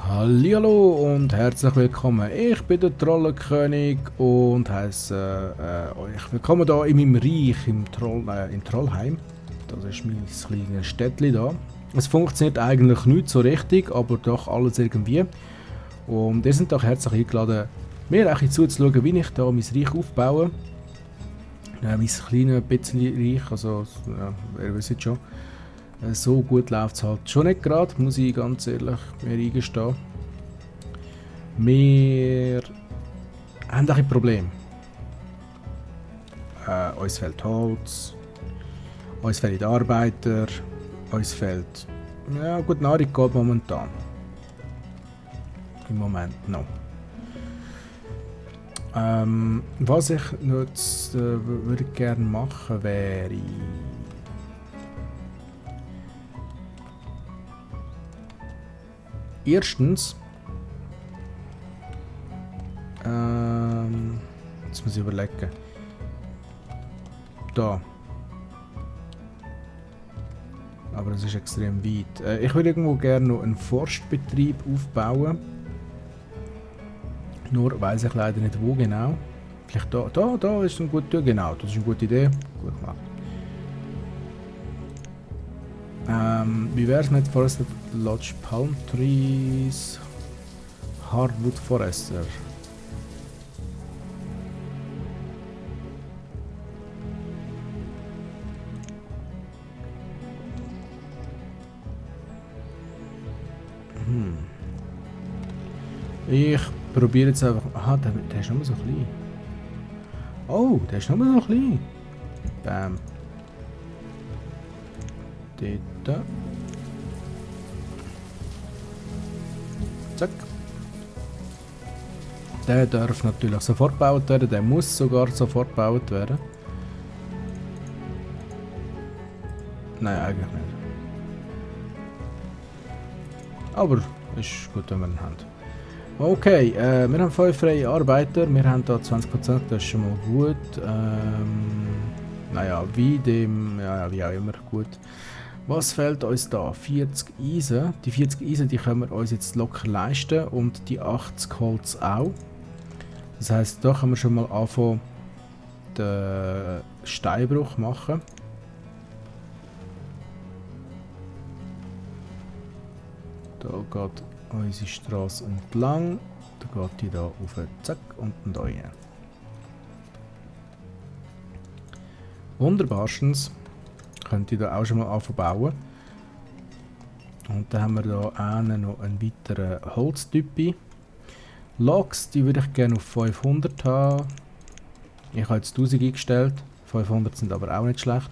Hallihallo und herzlich willkommen. Ich bin der Trollenkönig und heiße euch willkommen hier in meinem Reich in Trollheim. Das ist mein kleines Städtchen da. Es funktioniert eigentlich nicht so richtig, aber doch alles irgendwie. Und ihr seid doch herzlich eingeladen, mir auch zuzuschauen, wie ich da mein Reich aufbaue. Mein kleines bisschen Reich, also ihr wisst schon. So gut läuft es halt schon nicht gerade, muss ich ganz ehrlich mir eingestehen. Wir haben ein Problem. Uns fehlt Holz, uns fehlen Arbeiter, uns fehlt... Ja gut, Nahrung geht momentan. Im Moment noch. Was ich jetzt würde gerne machen wäre... Erstens, jetzt muss ich überlegen. Da. Aber das ist extrem weit. Ich würde irgendwo gerne noch einen Forstbetrieb aufbauen. Nur weiss ich leider nicht wo genau. Vielleicht da. Da ist ein guter. Genau, das ist eine gute Idee. Gut gemacht. Wie wäre es mit Forested Lodge Palm Trees Hardwood Forester? Ich probiere jetzt einfach... Aha, der ist nur so klein. Oh, der ist nur so klein. Bam. Dort. Zack. Der darf natürlich sofort gebaut werden, der muss sogar sofort gebaut werden. Nein, eigentlich nicht. Aber ist gut, wenn wir ihn haben. Okay, wir haben 5 freie Arbeiter, wir haben da 20%, das ist schon mal gut. Naja, wie auch immer, gut. Was fehlt uns da? 40 Eisen. Die 40 Eisen, die können wir uns jetzt locker leisten und die 80 Holz auch. Das heisst, da können wir schon mal anfangen, den Steinbruch machen. Da geht unsere Straße entlang. Da geht die da auf, zack, und da rein. Wunderbarstens. Könnt ihr da auch schon mal anbauen. Und dann haben wir da einen noch einen weiteren Holztypi. Logs, die würde ich gerne auf 500 haben. Ich habe jetzt 1000 eingestellt. 500 sind aber auch nicht schlecht.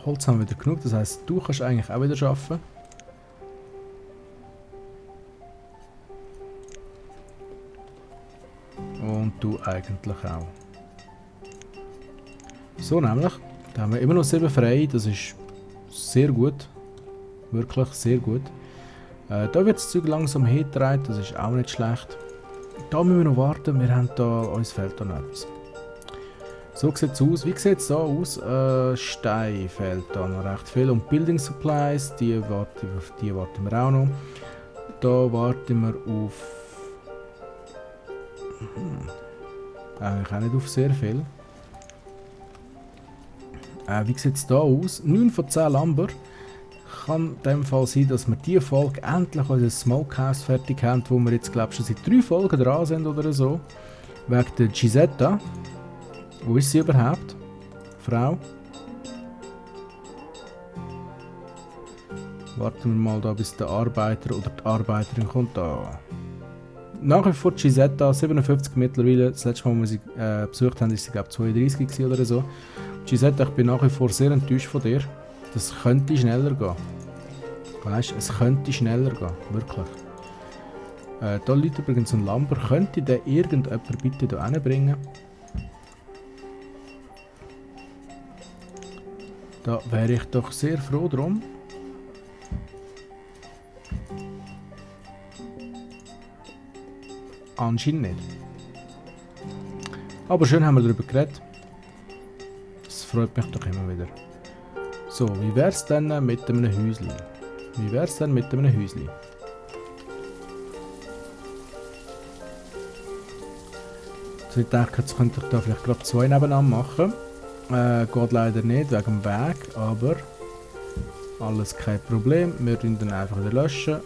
Holz haben wir wieder genug, das heisst, du kannst eigentlich auch wieder arbeiten. Und du eigentlich auch. So nämlich, da haben wir immer noch 7 frei, das ist sehr gut. Wirklich sehr gut. Da wird das Zeug langsam hingetragen, das ist auch nicht schlecht. Da müssen wir noch warten, wir haben da, uns fehlt da noch etwas. So sieht es aus. Wie sieht es da aus? Stein fehlt da noch recht viel. Und Building Supplies, auf die warten wir auch noch. Da warten wir auf... eigentlich auch nicht auf sehr viel. Wie sieht es da aus? 9 von 10 Lumber. Kann in dem Fall sein, dass wir diese Folge endlich unser Smokehouse fertig haben, wo wir jetzt glaube ich schon seit 3 Folgen dran sind oder so. Wegen der Gisetta. Wo ist sie überhaupt? Frau? Warten wir mal da, bis der Arbeiter oder die Arbeiterin kommt. Da. Nach wie vor Gisetta, 57 mittlerweile. Das letzte Mal, als wir sie besucht haben, ist sie glaube ich 32 oder so. Gisetta, ich bin nach wie vor sehr enttäuscht von dir. Das könnte schneller gehen. Weißt du, es könnte schneller gehen. Wirklich. Da liegt übrigens ein Lumber. Könnte der irgendjemand bitte da hinbringen? Da wäre ich doch sehr froh drum. Anscheinend nicht. Aber schön haben wir darüber geredet. Das freut mich doch immer wieder. So, wie wär's denn mit einem Häusli? Wie wär's denn mit einem Häusli? Also ich denke, jetzt könnte ich da vielleicht gerade 2 nebeneinander machen. Geht leider nicht, wegen dem Weg, aber alles kein Problem. Wir löschen dann einfach wieder löschen.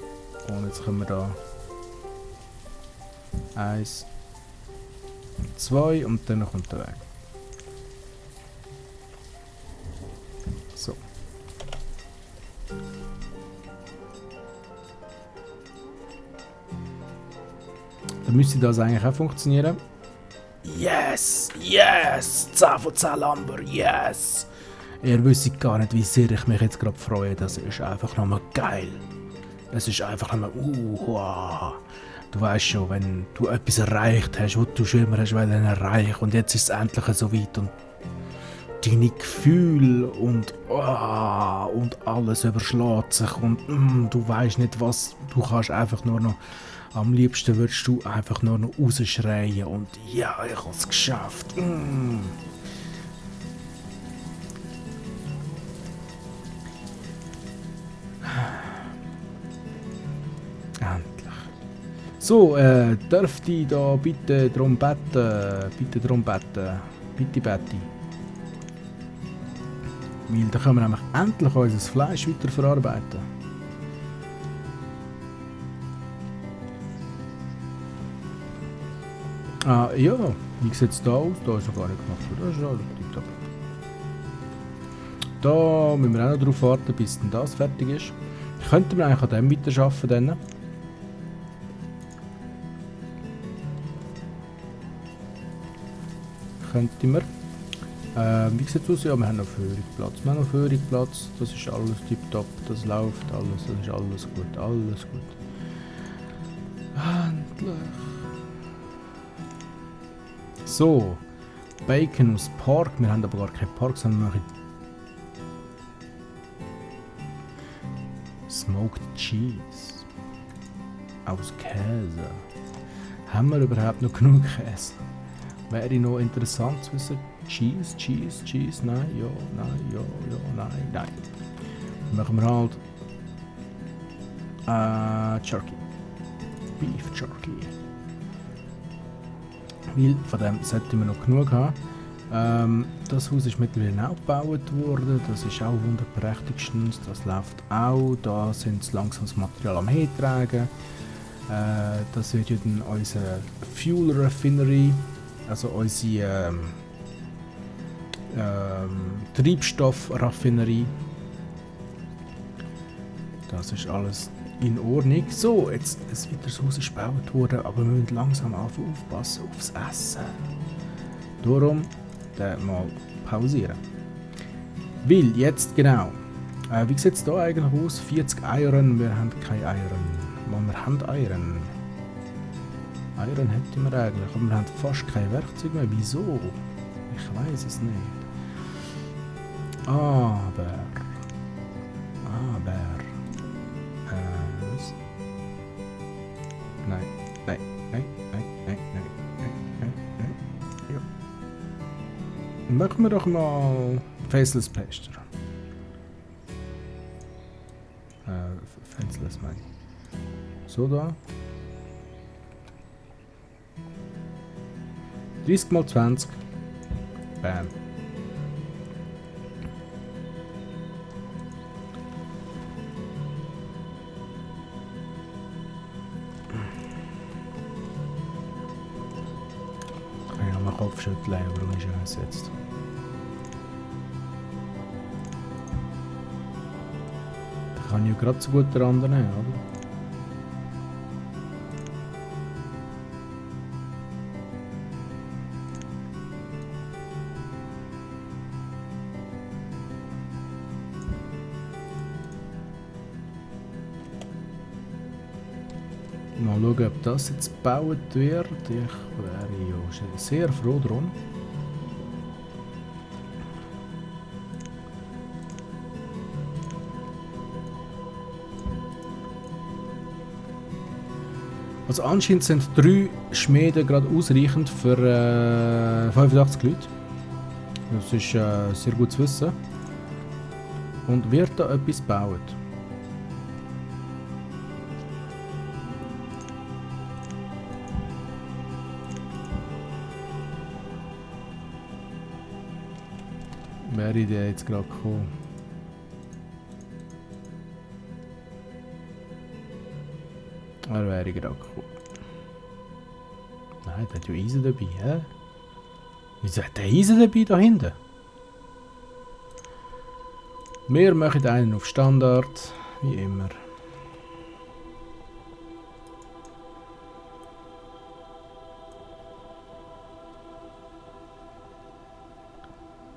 Und jetzt können wir da 1, 2 und dann kommt der Weg. So. Dann müsste das eigentlich auch funktionieren. Yes! Yes! 10 von 10 Lamber! Yes! Ihr wisst gar nicht, wie sehr ich mich jetzt gerade freue. Das ist einfach nochmal geil. Es ist einfach nochmal wow. Du weißt schon, wenn du etwas erreicht hast, was du schon immer hast erreichen und jetzt ist es endlich so weit und deine Gefühle und alles überschlägt sich und du weißt nicht was, du kannst einfach nur noch, am liebsten würdest du einfach nur noch rausschreien und ja, ich habe es geschafft. Endlich. So, dürfte ich da bitte drum beten, bitte Betty. Weil dann können wir nämlich endlich unser Fleisch weiterverarbeiten. Ah, ja, wie sieht es da aus? Da ist noch gar nicht gemacht. Das ist alles tipptopp. Da müssen wir auch noch darauf warten, bis denn das fertig ist. Könnten wir eigentlich an dem weiterarbeiten dann? Könnten wir. Wie sieht es aus? Ja, wir haben noch Führungsplatz. Das ist alles tipptopp. Das läuft alles. Das ist alles gut. Alles gut. Endlich. So. Bacon aus Pork. Wir haben aber gar keinen Pork, sondern wir machen Smoked Cheese. Aus Käse. Haben wir überhaupt noch genug Käse? Wäre noch interessant zu wissen. Cheese. Nein, nein. Dann machen wir halt Jerky. Beef Jerky. Weil von dem sollten wir noch genug haben. Das Haus ist mittlerweile auch gebaut worden. Das ist auch wunderprächtigstens. Das läuft auch. Da sind sie langsam das Material am Hertragen. Das wird ja dann unsere Fuel Refinery, also unsere Treibstoffraffinerie. Das ist alles in Ordnung. So, jetzt wird das Haus gebaut worden, aber wir müssen langsam aufpassen aufs Essen. Darum mal pausieren. Weil jetzt genau. Wie sieht es da eigentlich aus? 40 Iron, wir haben kein Iron. Wir haben Iron. Iron hätten wir eigentlich, aber wir haben fast kein Werkzeug mehr. Wieso? Ich weiß es nicht. Aber. Was? Nein. Ja. Machen wir doch mal Faceless Plaster. Faceless meine ich. So da. 30 mal 20. Bam. Kann ich nochmal Kopf schütteln, warum ist er gesetzt? Da kann ich ja gerade so gut der andere nehmen, oder? Mal schauen, ob das jetzt gebaut wird. Ich wäre ja sehr froh drum. Also anscheinend sind 3 Schmiede gerade ausreichend für 85 Leute. Das ist sehr gut zu wissen. und wird da etwas gebaut. Wäre der jetzt gerade gekommen? Er wäre gerade gekommen. Nein, der hat ja Eisen dabei, hä? Wieso hat der Eisen dabei da hinten? Wir machen einen auf Standard, wie immer.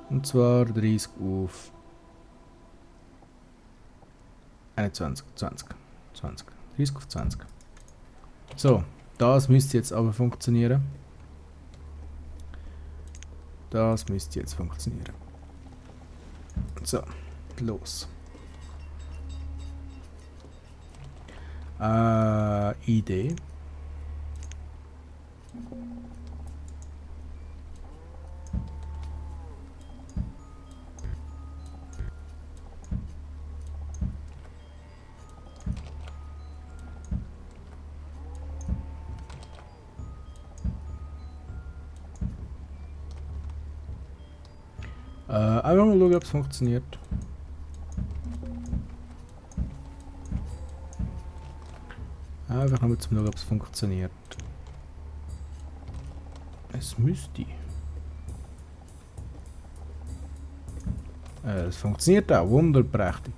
Und zwar 30 auf 21, 20, 20, 30 auf 20. So, das müsste jetzt aber funktionieren. Das müsste jetzt funktionieren. So, los. Idee. Einfach mal schauen, ob es funktioniert. Einfach nur zum schauen, ob es funktioniert. Es müsste. Es funktioniert auch, wunderprächtig.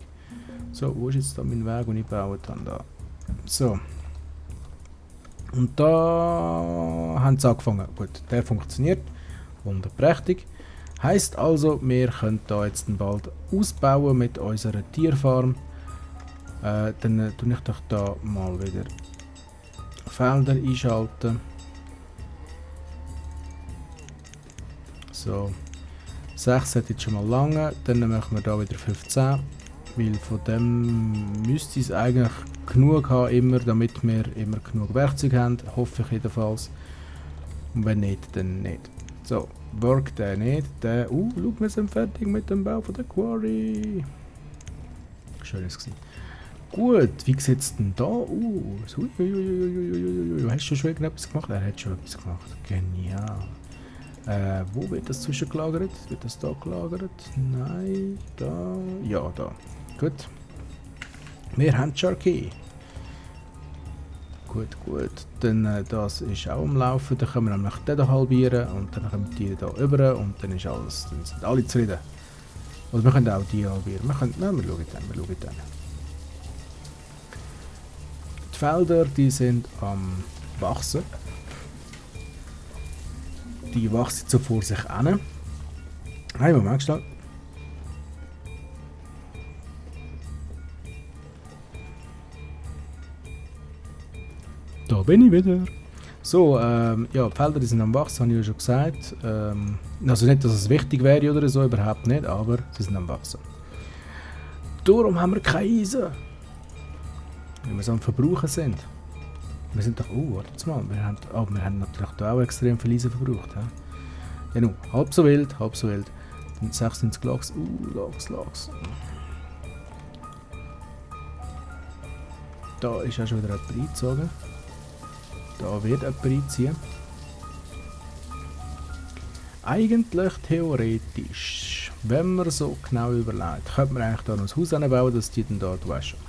So, wo ist jetzt da mein Weg, den ich gebaut habe? Da. So. Und da haben sie angefangen. Gut, der funktioniert. Wunderprächtig. Heisst also, wir können da jetzt bald ausbauen mit unserer Tierfarm. Dann tue ich doch da mal wieder Felder einschalten. So, 6 hat jetzt schon mal lange. Dann machen wir da wieder 15. Weil von dem müsste es eigentlich genug haben, immer, damit wir immer genug Werkzeuge haben. Hoffe ich jedenfalls. Und wenn nicht, dann nicht. So, work der nicht. Der. Schau, wir sind fertig mit dem Bau von der Quarry. Schönes gewesen. Gut, wie sieht es denn da aus? Hast du schon etwas gemacht? Er hat schon etwas gemacht. Genial. Wo wird das zwischengelagert? Wird das da gelagert? Nein, da. Ja, da. Gut. Wir haben Sharky. Gut, gut. Dann das ist auch am Laufen. Dann können wir nämlich den halbieren und dann kommen die da rüber und dann ist alles. Dann sind alle zufrieden. Also wir können auch die halbieren. Wir schauen dann. Die Felder, die sind am Wachsen. Die wachsen so vor sich hin. Hey, Moment, schnell. Da bin ich wieder. So, ja, die Felder die sind am Wachsen, habe ich ja schon gesagt. Also nicht, dass es wichtig wäre oder so, überhaupt nicht, aber sie sind am Wachsen. Darum haben wir kein Eisen. Weil wir so am Verbrauchen sind. Wir sind doch... Oh, warte mal. Wir haben natürlich da auch extrem viel Eisen verbraucht. He? Genau, halb so wild, halb so wild. Dann 96 Lachs. Lachs. Da ist auch schon wieder jemand eingezogen. Da wird jemand einziehen. Eigentlich theoretisch, wenn man so genau überlegt, könnte man eigentlich da noch ein Haus anbauen, dass die dann dort waschen.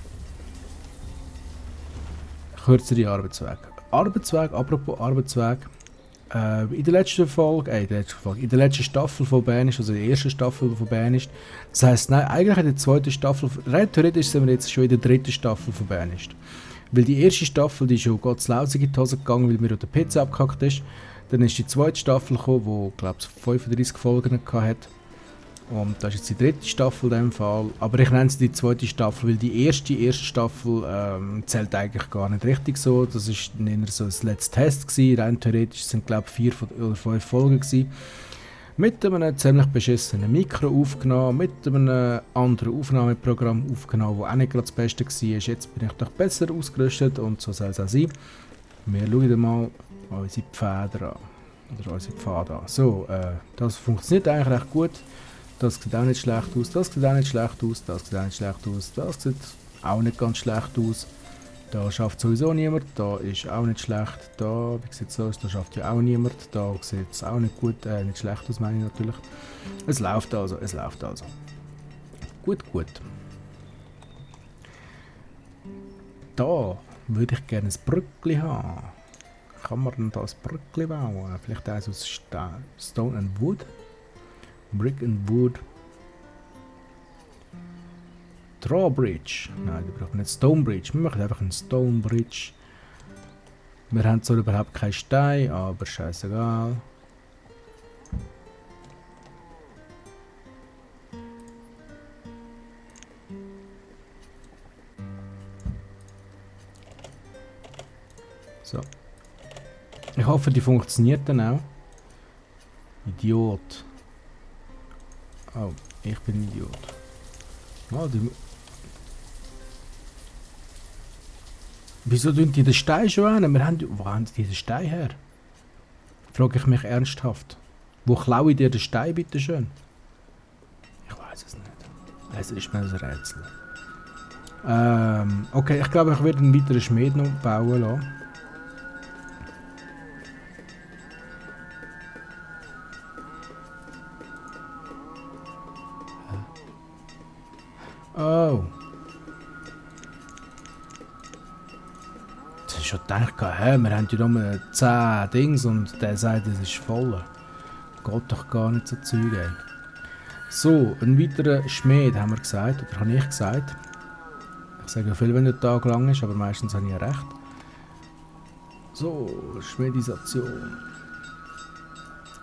Kürzere Arbeitsweg. Apropos Arbeitsweg. In der letzten Staffel von Banished, also die erste Staffel von Banished, das heisst, nein, eigentlich in der zweiten Staffel, rein theoretisch sind wir jetzt schon in der dritten Staffel von Banished. Weil die erste Staffel, die ist schon ganz lausig in die Hose gegangen, weil mir der PC abgehackt ist. Dann ist die zweite Staffel gekommen, die, glaube ich, 35 Folgen hatte. Und das ist jetzt die dritte Staffel in dem Fall. Aber ich nenne sie die zweite Staffel, weil die erste Staffel zählt eigentlich gar nicht richtig so. Das war eher so ein Let's Test gewesen. Rein theoretisch sind, glaube ich, 4 oder 5 Folgen gewesen. Mit einem ziemlich beschissenen Mikro aufgenommen, mit einem anderen Aufnahmeprogramm aufgenommen, das auch nicht gerade das Beste war. Jetzt bin ich doch besser ausgerüstet und so soll es auch sein. Wir schauen mal unsere Pfade an. Oder unsere Pfade an. So, das funktioniert eigentlich recht gut. Das sieht auch nicht schlecht aus, das sieht auch nicht schlecht aus, das sieht auch nicht schlecht aus, das sieht auch nicht ganz schlecht aus. Da schafft sowieso niemand, da ist auch nicht schlecht, da, wie sieht es aus, da schafft ja auch niemand, da sieht es auch nicht gut, nicht schlecht aus meine ich natürlich. Es läuft also, es läuft also. Gut, gut. Da würde ich gerne ein Brückli haben. Kann man denn da ein Brückli bauen? Vielleicht eins aus Stone and Wood? Brick and Wood. Drawbridge. Nein, wir brauchen nicht Stonebridge. Wir machen einfach einen Stonebridge. Wir haben zwar überhaupt keinen Stein, aber scheißegal. So. Ich hoffe, die funktioniert dann auch. Idiot. Oh, ich bin ein Idiot. Oh, wieso tun die den Stein schon an? Wo haben die den Stein her? Frage ich mich ernsthaft. Wo klaue ich dir den Stein, bitte schön? Ich weiß es nicht. Es ist mir ein Rätsel. Okay, ich glaube, ich werde einen weiteren Schmied noch bauen lassen. Oh. Das ist schon gedacht, hä, wir haben ja nur 10 Dings und der sagt, es ist voll. Geht doch gar nicht so Zeug, ey. So, ein weiterer Schmied haben wir gesagt, oder habe ich gesagt. Ich sage ja viel, wenn der Tag lang ist, aber meistens habe ich ja recht. So, Schmiedisation.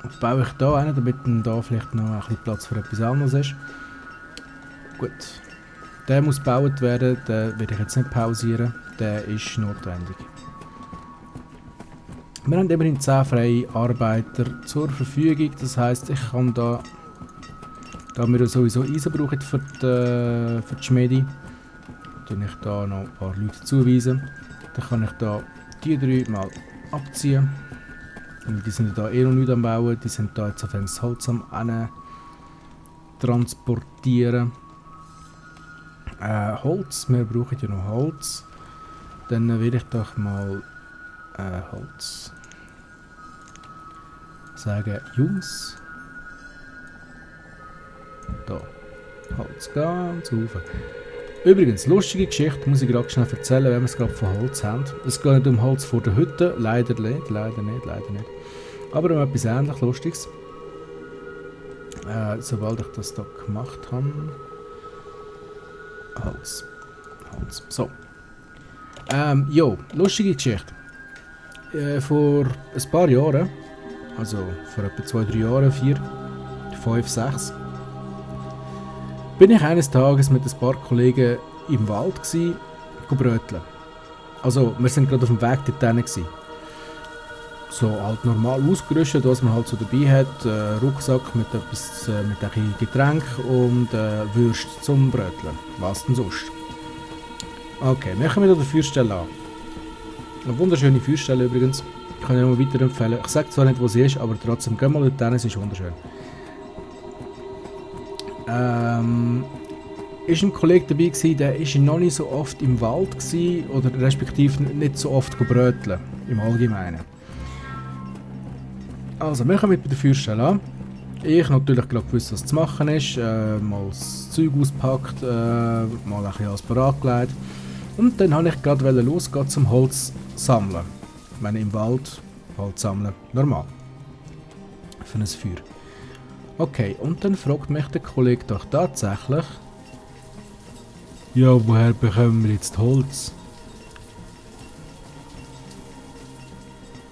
Jetzt baue ich da einen, damit dann da vielleicht noch ein bisschen Platz für etwas anderes ist. Gut. Der muss gebaut werden, den werde ich jetzt nicht pausieren, der ist notwendig. Wir haben immerhin 10 freie Arbeiter zur Verfügung, das heisst, ich kann da wir sowieso Eisen brauchen für die Schmiede, dann ich da noch ein paar Leute zuweisen. Dann kann ich da die 3 mal abziehen. Und die sind da eh noch nicht am Bauen, die sind da jetzt auf das Holz am transportieren. Holz, wir brauchen ja noch Holz. Dann will ich doch mal Holz sagen, Jungs. Da, Holz ganz rauf. Übrigens, lustige Geschichte, muss ich gerade schnell erzählen, wenn wir es gerade von Holz haben. Es geht nicht um Holz vor der Hütte, leider nicht. Aber um etwas ähnlich Lustiges. Sobald ich das da gemacht habe. Holz. So. Jo, lustige Geschichte. Vor ein paar Jahren, also vor etwa 2-3 Jahren, 4, 5, 6, bin ich eines Tages mit ein paar Kollegen im Wald bröteln. Also, wir sind gerade auf dem Weg dorthin gewesen. So halt normal ausgerüstet, was man halt so dabei hat. Rucksack mit etwas, mit ein Getränk und Würst zum Bröteln. Was denn sonst? Okay, wir kommen wieder der Feuerstelle an. Eine wunderschöne Feuerstelle übrigens. Ich kann ja noch weiterempfehlen. Ich sage zwar nicht, wo sie ist, aber trotzdem, gehen wir mal dorthin, es ist wunderschön. Ist ein Kollege dabei gewesen, der ist noch nicht so oft im Wald gewesen, oder respektive nicht so oft bröteln, im Allgemeinen. Also, wir kommen bei der Feuerstelle an. Ich natürlich gerade gewusst, was zu machen ist, mal das Zeug auspackt, mal ein bisschen alles parat gelegt. Und dann habe ich gerade losgehen zum Holz sammeln. Ich meine, im Wald Holz sammeln, normal. Für ein Feuer. Okay, und dann fragt mich der Kollege doch tatsächlich, ja, woher bekommen wir jetzt Holz?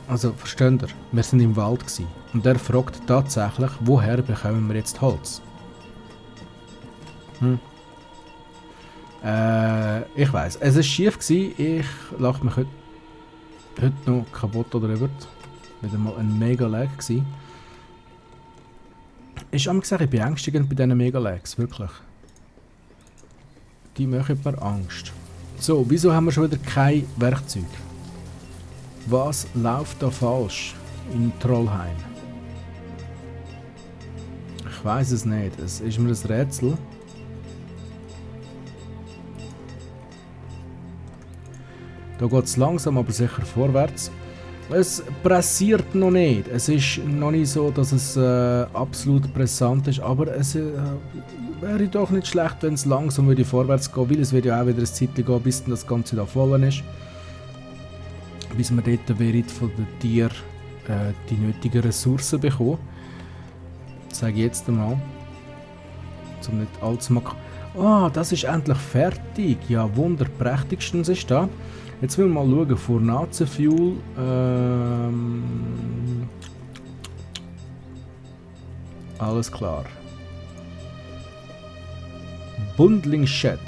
Also, versteht ihr? Wir sind im Wald gewesen. Und er fragt tatsächlich, woher bekommen wir jetzt Holz? Ich weiss, es war schief gewesen. Ich lache mich heute noch kaputt darüber. Wieder mal ein Mega-Lag gewesen. Ist am gesagt, beängstigend bei diesen Mega-Lags, wirklich. Die machen mir Angst. So, wieso haben wir schon wieder kein Werkzeug? Was läuft da falsch in Trollheim? Ich Ich weiß es nicht. Es ist mir ein Rätsel. Da geht es langsam, aber sicher vorwärts. Es pressiert noch nicht. Es ist noch nicht so, dass es absolut pressant ist, aber es wäre doch nicht schlecht, wenn es langsam würde vorwärts gehen, weil es wird ja auch wieder ein Zeitchen gehen, bis das Ganze da voll ist. Bis wir dort während von den Tieren die nötigen Ressourcen bekommen. Das sage ich jetzt einmal. Um nicht allzu machen. Ah, das ist endlich fertig. Ja, wunderprächtigstens ist da. Jetzt will mal schauen, Fornace-Fuel. Alles klar. Bundling Shed.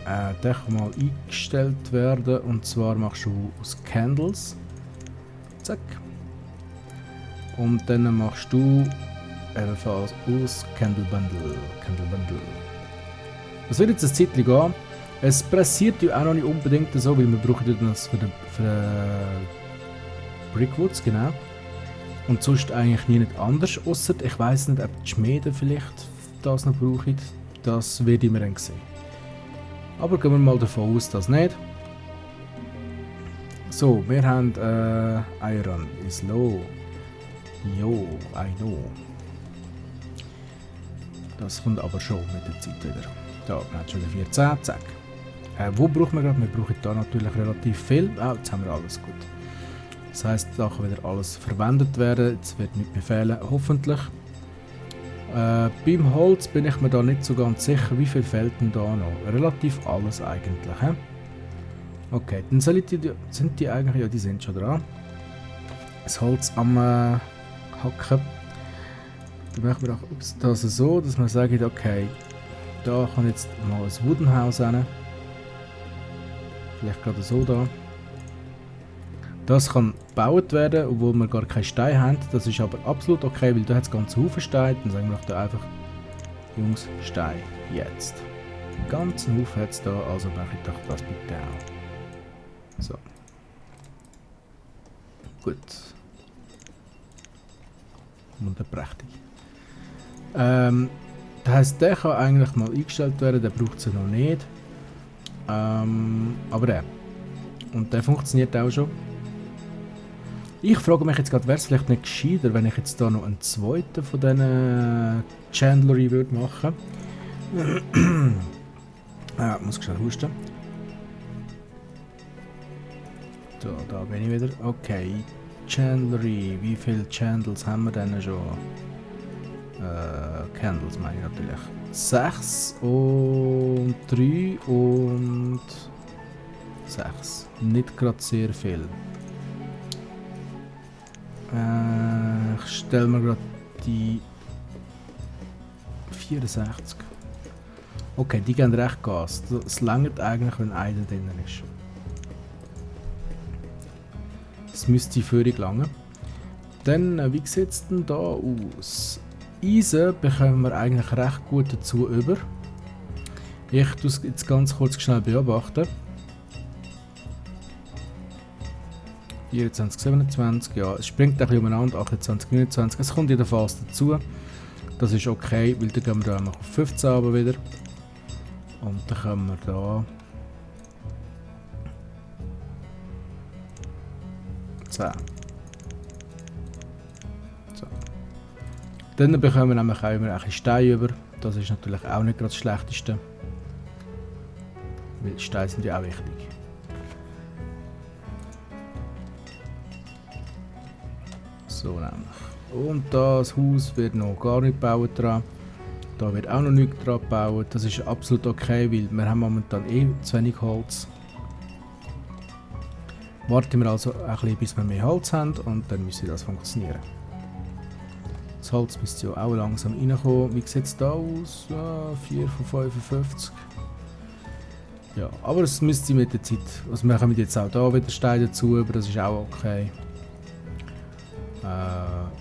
Der kann mal eingestellt werden. Und zwar machst du aus Candles. Zack. Und dann machst du ebenfalls aus Candle Bundle. Das wird jetzt ein Zeitchen gehen. Es pressiert ja auch noch nicht unbedingt so, weil wir brauchen das für Brickwoods, genau. Und sonst eigentlich nie nicht anders, ausser ich weiss nicht, ob die Schmiede vielleicht das noch brauchen. Das werde ich mir dann sehen. Aber gehen wir mal davon aus, dass nicht. So, wir haben Iron is low. Jo, I know. Das kommt aber schon mit der Zeit wieder. Da, wir haben schon 14, zack. Wo brauchen wir gerade? Wir brauchen da natürlich relativ viel. Jetzt haben wir alles gut. Das heisst, da kann wieder alles verwendet werden. Jetzt wird nicht mehr fehlen, hoffentlich. Beim Holz bin ich mir da nicht so ganz sicher, wie viel fehlt denn da noch? Relativ alles eigentlich. He? Okay, dann sind die eigentlich, ja, die sind schon dran. Das Holz am Hacken. Dann machen wir auch das so, dass man sagt, okay, da kann jetzt mal ein Wooden House rein. Vielleicht gerade so da. Das kann gebaut werden, obwohl wir gar keinen Stein haben. Das ist aber absolut okay, weil da hat es ganz Haufen Steine. Dann sagen wir doch da einfach, Jungs, Stein jetzt. Den ganzen Haufen hat es da, also mache ich doch das bitte auch. So. Gut. Wunderprächtig. Das heisst, der kann eigentlich mal eingestellt werden, der braucht es noch nicht. Aber der. Und der funktioniert auch schon. Ich frage mich jetzt gerade, wäre es vielleicht nicht gescheiter, wenn ich jetzt da noch einen zweiten von diesen Chandlery würde machen. Muss ich schnell husten. So, da bin ich wieder. Okay. Chandlery. Wie viele Chandles haben wir denn schon? Candles meine ich natürlich. 6 und 3 und 6. Nicht gerade sehr viel. Ich stelle mir gerade die 64. Okay, die gehen recht Gas. Es langt eigentlich, wenn einer drin ist. Das müsste völlig lange. Dann, wie sieht es denn da aus? Eisen bekommen wir eigentlich recht gut dazu über. Ich tue es jetzt ganz kurz schnell beobachten. 24, 27, ja, es springt ein bisschen umeinander, 28, 29, es kommt jedenfalls dazu. Das ist okay, weil dann gehen wir da noch auf 15 aber wieder. Und dann können wir da 10. So. Dann bekommen wir nämlich auch immer ein bisschen Stein über. Das ist natürlich auch nicht gerade das Schlechteste. Weil Steine sind ja auch wichtig. So nämlich. Und das Haus wird noch gar nicht gebaut dran. Da wird auch noch nichts dran gebaut. Das ist absolut okay, weil wir haben momentan eh zu wenig Holz. Warten wir also ein bisschen, bis wir mehr Holz haben und dann müsste das funktionieren. Das Holz müsste ja auch langsam reinkommen. Wie sieht es da aus? 4 von 55. Ja, aber es müsste mit der Zeit. Also wir kommen jetzt auch da wieder Steine dazu, aber das ist auch okay.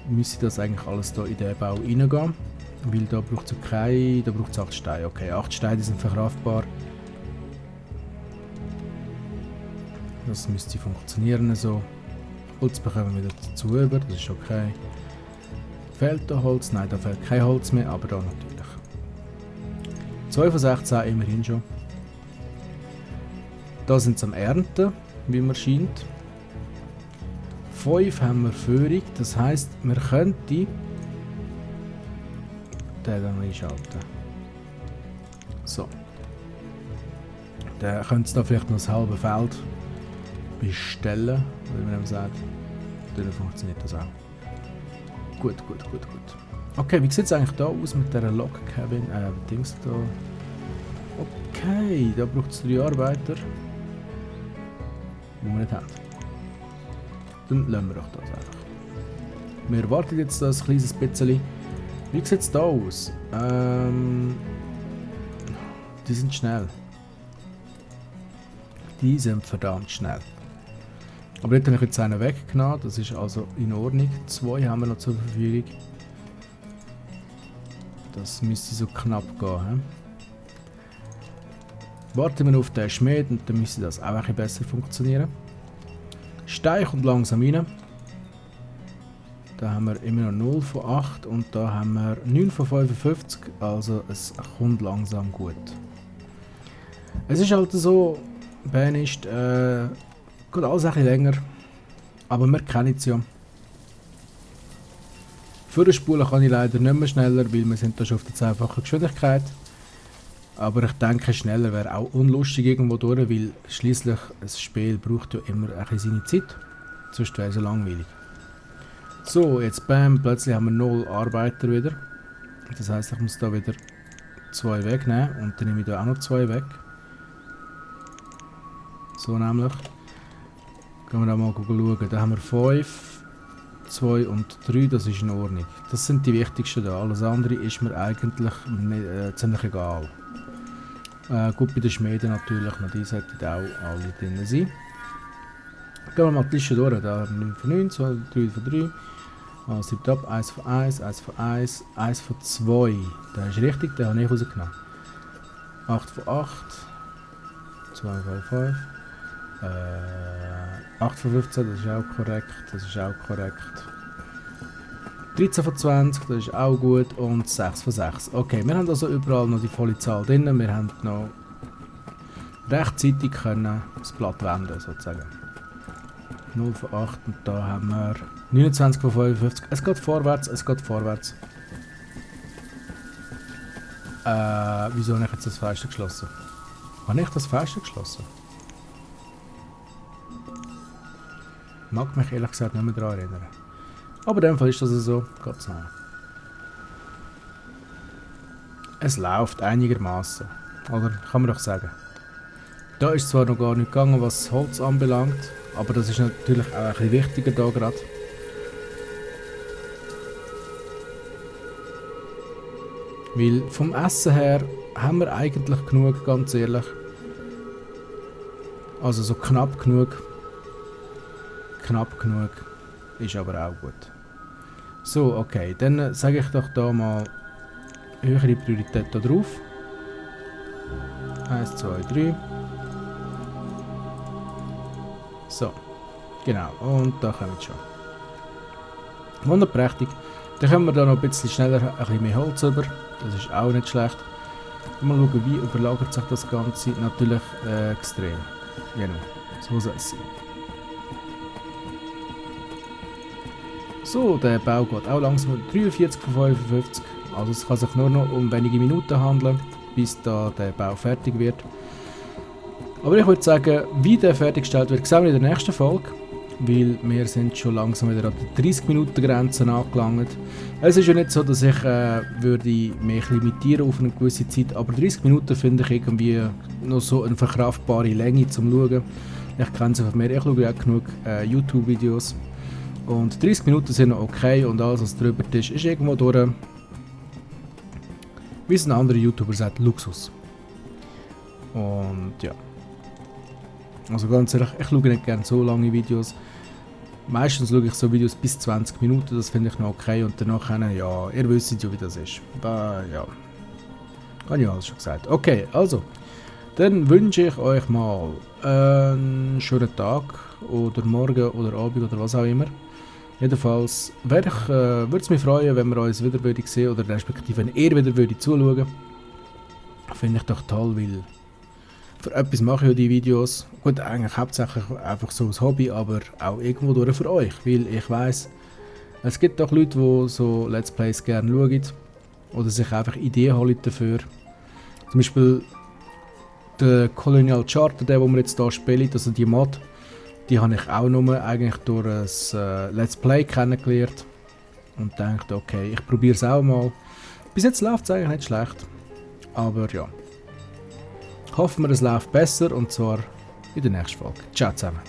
Müsste das eigentlich alles da in den Bau reingehen. Weil da braucht es okay, da braucht es 8 Steine. Okay, 8 Steine sind verkraftbar. Das müsste funktionieren so. Holz bekommen wir wieder dazu über, das ist okay. Fehlt da Holz? Nein, da fehlt kein Holz mehr, aber da natürlich. 2 von 16 immerhin schon. Da sind sie am Ernten, wie man scheint. 5 haben wir Führung, das heisst, wir könnten den dann noch einschalten. So. Dann könnte es da vielleicht noch das halbe Feld bestellen, wie man ihm sagt. Dann funktioniert das auch. Gut. Okay, wie sieht es eigentlich da aus mit dieser Log Cabin? Dings da. Okay, da braucht es 3 Arbeiter. Die wir nicht haben. Dann lassen wir doch das einfach. Wir warten jetzt da ein kleines bisschen. Wie sieht es da aus? Die sind schnell. Die sind verdammt schnell. Aber dort habe ich jetzt einen weggenommen, das ist also in Ordnung. 2 haben wir noch zur Verfügung. Das müsste so knapp gehen. Warten wir auf den Schmied und dann müsste das auch ein bisschen besser funktionieren. Stein kommt langsam rein. Da haben wir immer noch 0 von 8 und da haben wir 9 von 55, also es kommt langsam gut. Es ist halt so, Banished, geht alles ein bisschen länger, aber wir kennen es ja. Für die Spulen kann ich leider nicht mehr schneller, weil wir sind da schon auf der 10-fachen Geschwindigkeit. Aber ich denke, schneller wäre auch unlustig irgendwo durch, weil schliesslich ein Spiel braucht ja immer ein bisschen seine Zeit. Sonst wäre es so langweilig. So, jetzt bam, plötzlich haben wir 0 Arbeiter wieder. Das heisst, ich muss da wieder 2 wegnehmen und dann nehme ich da auch noch 2 weg. So nämlich. Gehen wir da mal schauen. Da haben wir 5, 2 und 3, das ist in Ordnung. Das sind die wichtigsten da. Alles andere ist mir eigentlich ziemlich egal. Gut, bei den Schmieden natürlich, noch die sollten auch alle drin sein. Gehen wir mal die Liste durch. Da haben wir 9 von 9, 2, 3 von 3. Also ab, 1 von 1, 1 von 1, 1 von 2. Das ist richtig, den habe ich rausgenommen. 8 von 8, 2 von 5. 8 von 15, das ist auch korrekt, 13 von 20, das ist auch gut und 6 von 6. Okay, wir haben also überall noch die volle Zahl drin, wir haben noch rechtzeitig können das Blatt wenden, sozusagen. 0 von 8 und da haben wir 29 von 55, es geht vorwärts. Wieso habe ich jetzt das Fenster geschlossen? Habe ich das Fenster geschlossen? Mag mich ehrlich gesagt nicht mehr daran erinnern. Aber in dem Fall ist das so, geht's noch. Es läuft einigermaßen, oder kann man doch sagen. Da ist zwar noch gar nicht gegangen, was das Holz anbelangt, aber das ist natürlich auch ein bisschen wichtiger da gerade. Weil vom Essen her haben wir eigentlich genug, ganz ehrlich. Also so knapp genug. Knapp genug ist aber auch gut. So, okay, dann sage ich doch da mal höhere Priorität da drauf. 1, 2, 3. So, genau, und da kommen wir schon. Wunderprächtig. Dann können wir da noch ein bisschen schneller ein bisschen mehr Holz über. Das ist auch nicht schlecht. Mal schauen, wie überlagert sich das Ganze. Natürlich extrem. Genau, so soll es sein. So, der Bau geht auch langsam 43 von 55. Also es kann sich nur noch um wenige Minuten handeln, bis da der Bau fertig wird. Aber ich würde sagen, wie der fertiggestellt wird, sehen wir in der nächsten Folge. Weil wir sind schon langsam wieder an der 30-Minuten-Grenze angelangt. Es ist ja nicht so, dass ich würde mich limitieren auf eine gewisse Zeit, aber 30 Minuten finde ich irgendwie noch so eine verkraftbare Länge zum Schauen. Ich kenne es von mir, ich schaue auch genug YouTube-Videos. Und 30 Minuten sind noch okay und alles, was drüber ist irgendwo durch, wie es ein anderer YouTuber sagt, Luxus. Und ja. Also ganz ehrlich, ich schaue nicht gerne so lange Videos. Meistens schaue ich so Videos bis 20 Minuten, das finde ich noch okay. Und danach, ja, ihr wisst ja, wie das ist. Ja, habe ich alles schon gesagt. Okay, also, dann wünsche ich euch mal einen schönen Tag oder Morgen oder Abend oder was auch immer. Jedenfalls würde es mich freuen, wenn wir uns wieder würden sehen oder respektive wenn ihr wieder würdet zuschauen. Finde ich doch toll, weil für etwas mache ich ja die Videos. Gut, eigentlich hauptsächlich einfach so als Hobby, aber auch irgendwo durch für euch, weil ich weiss, es gibt doch Leute, die so Let's Plays gerne schauen oder sich einfach Ideen holen dafür. Zum Beispiel der Colonial Charter, der wir jetzt hier spielen, also die Mod, die habe ich auch nur eigentlich durch ein Let's Play kennengelernt und dachte, okay, ich probiere es auch mal. Bis jetzt läuft es eigentlich nicht schlecht, aber ja. Hoffen wir, es läuft besser und zwar in der nächsten Folge. Ciao zusammen.